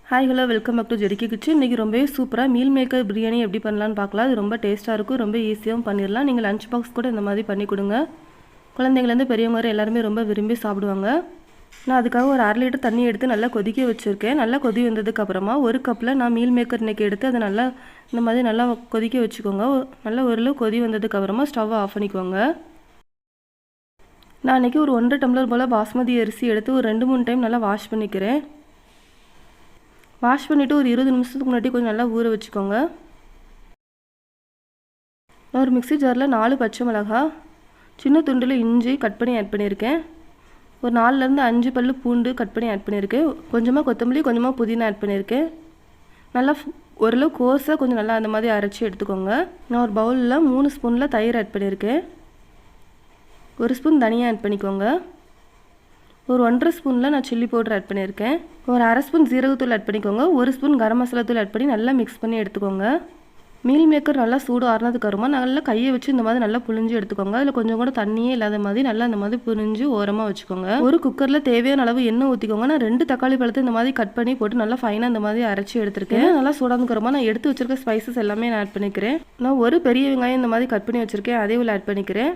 Hi hello welcome back to ஜெடிக்கி kitchen. இன்றைக்கி ரொம்பவே சூப்பராக மீல் மேக்கர் பிரியாணி எப்படி பண்ணலான்னு பார்க்கலாம். அது ரொம்ப டேஸ்ட்டாக இருக்கும், ரொம்ப ஈஸியாகவும் பண்ணிடலாம். நீங்கள் லஞ்ச் பாக்ஸ் கூட இந்த மாதிரி பண்ணி கொடுங்க. குழந்தைங்கலேருந்து பெரியவங்க வரை எல்லாருமே ரொம்ப விரும்பி சாப்பிடுவாங்க. நான் அதுக்காக ஒரு 1/2 லிட்டர் தண்ணி எடுத்து நல்லா கொதிக்க வச்சுருக்கேன். நல்லா கொதி வந்ததுக்கப்புறமா ஒரு கப்பில் நான் மீல் மேக்கர் இன்றைக்கி எடுத்து அதை நல்லா இந்த மாதிரி நல்லா கொதிக்க வச்சுக்கோங்க. நல்லா ஓரளவு கொதி வந்ததுக்கப்புறமா ஸ்டவ்வை ஆஃப் பண்ணிக்கோங்க. நான் இன்றைக்கி ஒரு 1.5 டம்ளர் போல் பாஸ்மதி அரிசி எடுத்து ஒரு 2-3 டைம் நல்லா வாஷ் பண்ணிக்கிறேன். வாஷ் பண்ணிவிட்டு ஒரு 20 நிமிஷத்துக்கு முன்னாடி கொஞ்சம் நல்லா ஊற வச்சுக்கோங்க. நான் ஒரு மிக்ஸி ஜாரில் 4 பச்சை மிளகாய், சின்ன துண்டில் இஞ்சி கட் பண்ணி ஆட் பண்ணியிருக்கேன். ஒரு 4லேருந்து 5 பல் பூண்டு கட் பண்ணி ஆட் பண்ணியிருக்கேன். கொஞ்சமாக கொத்தமல்லி, கொஞ்சமாக புதினா ஆட் பண்ணியிருக்கேன். நல்லா ஓரளவு கோஸாக கொஞ்சம் நல்லா அந்த மாதிரி அரைச்சி எடுத்துக்கோங்க. நான் ஒரு பவுலில் 3 ஸ்பூனில் தயிர் ஆட் பண்ணியிருக்கேன். 1 ஸ்பூன் தனியாக ஆட் பண்ணிக்கோங்க. ஒரு 1.5 ஸ்பூனில் நான் சில்லி பவுடர் ஆட் பண்ணியிருக்கேன். ஒரு 1/2 ஸ்பூன் ஜீரகத்தூள் ஆட் பண்ணிக்கோங்க. 1 ஸ்பூன் கரம் மசாலா தூள் ஆட் பண்ணி நல்லா மிக்ஸ் பண்ணி எடுத்துக்கோங்க. மீல் மேக்கர் நல்லா சூடு ஆறுனதுக்கு அப்புறமா நல்லா கையை வச்சு இந்த மாதிரி நல்லா புழிஞ்சு எடுத்துக்கோங்க. அதில் கொஞ்சம் கூட தண்ணியே இல்லாத மாதிரி நல்லா இந்த மாதிரி புழிஞ்சு ஓரமாக வச்சுக்கோங்க. ஒரு குக்கரில் தேவையான அளவு எண்ணெய் ஊற்றிக்கோங்க. நான் 2 தக்காளி பழத்தை இந்த மாதிரி கட் பண்ணி போட்டு நல்லா ஃபைனாக இந்த மாதிரி அரைச்சி எடுத்துருக்கேன். நல்லா சூடானதுக்கு அப்புறமா நான் எடுத்து வச்சிருக்க ஸ்பைசஸ் எல்லாமே நான் ஆட் பண்ணிக்கிறேன். நான் ஒரு பெரிய வெங்காயம் இந்த மாதிரி கட் பண்ணி வச்சுருக்கேன், அதே உள்ள ஆட் பண்ணிக்கிறேன்.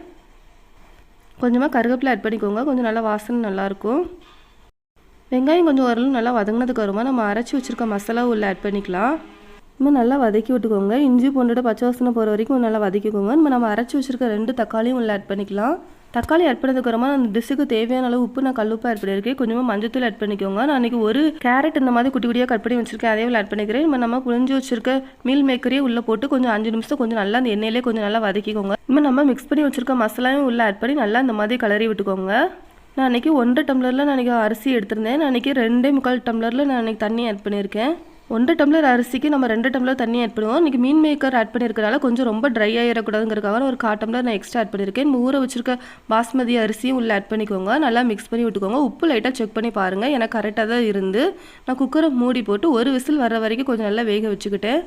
கொஞ்சமாக கருவேப்பிலை ஆட் பண்ணிக்கோங்க, கொஞ்சம் நல்லா வாசனை நல்லாயிருக்கும். வெங்காயம் கொஞ்சம் ஓரளவு நல்லா வதங்கினதுக்கு அப்புறமா நம்ம அரைச்சி வச்சுருக்க மசாலா உள்ளே ஆட் பண்ணிக்கலாம். இன்னும் நல்லா வதக்கி விட்டுக்கோங்க. இஞ்சி பூண்டோட பச்சை வாசனை போகிற வரைக்கும் நல்லா வதக்கிக்கோங்க. நம்ம அரைச்சி வச்சுருக்க 2 தக்காளியும் உள்ளே ஆட் பண்ணிக்கலாம். தக்காளி ஆட் பண்ணதுக்கப்புறமா அந்த டிஷ்ஷுக்கு தேவையான அளவு உப்பு நான் கல்லுப்பு ஆட் பண்ணியிருக்கேன். கொஞ்சமாக மஞ்சத்தூள் ஆட் பண்ணிக்கோங்க. நான் அன்றைக்கி ஒரு கேரட் இந்த மாதிரி குட்டி குட்டியாக கட் பண்ணி வச்சுருக்கேன், அதே ஆட் பண்ணிக்கிறேன். நம்ம புழிஞ்சு வச்சுருக்க மீல் மேக்கரையே உள்ளே போட்டு கொஞ்சம் 5 நிமிஷம் கொஞ்சம் நல்லா அந்த எண்ணெயிலே கொஞ்சம் நல்லா வதக்கிக்கோங்க. நம்ம மிக்ஸ் பண்ணி வச்சுருக்க மசாலாவும் உள்ளே ஆட் பண்ணி நல்லா இந்த மாதிரி கிளறி விட்டுக்கோங்க. நான் அன்றைக்கி 1.5 டம்ளரில் நான் அன்றைக்கி அரிசி எடுத்திருந்தேன். நான் அன்றைக்கி 2.25 டம்ளரில் நான் அன்றைக்கி தண்ணி ஆட் பண்ணியிருக்கேன். 1.5 டம்ளர் அரிசிக்கு நம்ம 2 டம்ளர் தண்ணி ஆட் பண்ணுவோம். இன்றைக்கி மீன் மேக்கர் ஆட் பண்ணியிருக்கிறதால கொஞ்சம் ரொம்ப ட்ரை ஆகிடக்கூடாதுங்கிறதுக்காக ஒரு 1/4 டம்ளர் நான் எக்ஸ்ட்ரா ஆட் பண்ணியிருக்கேன். ஊற வச்சுருக்க பாஸ்மதி அரிசியும் உள்ளே ஆட் பண்ணிக்கோங்க. நல்லா மிக்ஸ் பண்ணி விட்டுக்கோங்க. உப்பு லைட்டாக செக் பண்ணி பாருங்கள், எனக்கு கரெக்டாக தான் இருந்து. நான் குக்கரை மூடி போட்டு ஒரு விசில் வர வரைக்கும் கொஞ்சம் நல்லா வேக வச்சுக்கிட்டேன்.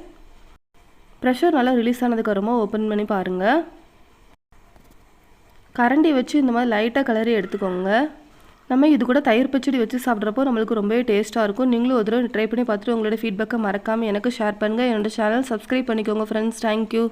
ப்ரெஷர் நல்லா ரிலீஸ் ஆனதுக்கப்புறமா ஓப்பன் பண்ணி பாருங்கள். கரண்டி வச்சு இந்த மாதிரி லைட்டாக கிளறி எடுத்துக்கோங்க. நம்ம இது கூட தயிர் பச்சடி வச்சு சாப்பிட்றப்போ நம்மளுக்கு ரொம்பவே டேஸ்ட்டாக இருக்கும். நீங்களும் ஒரு தடவை ட்ரை பண்ணி பார்த்துட்டு உங்களோட ஃபீட்பேக்கை மறக்காமல் எனக்கு ஷேர் பண்ணுங்கள். என்னோட சேனல் சப்ஸ்கிரைப் பண்ணிக்கோங்க ஃப்ரெண்ட்ஸ். தேங்க்யூ.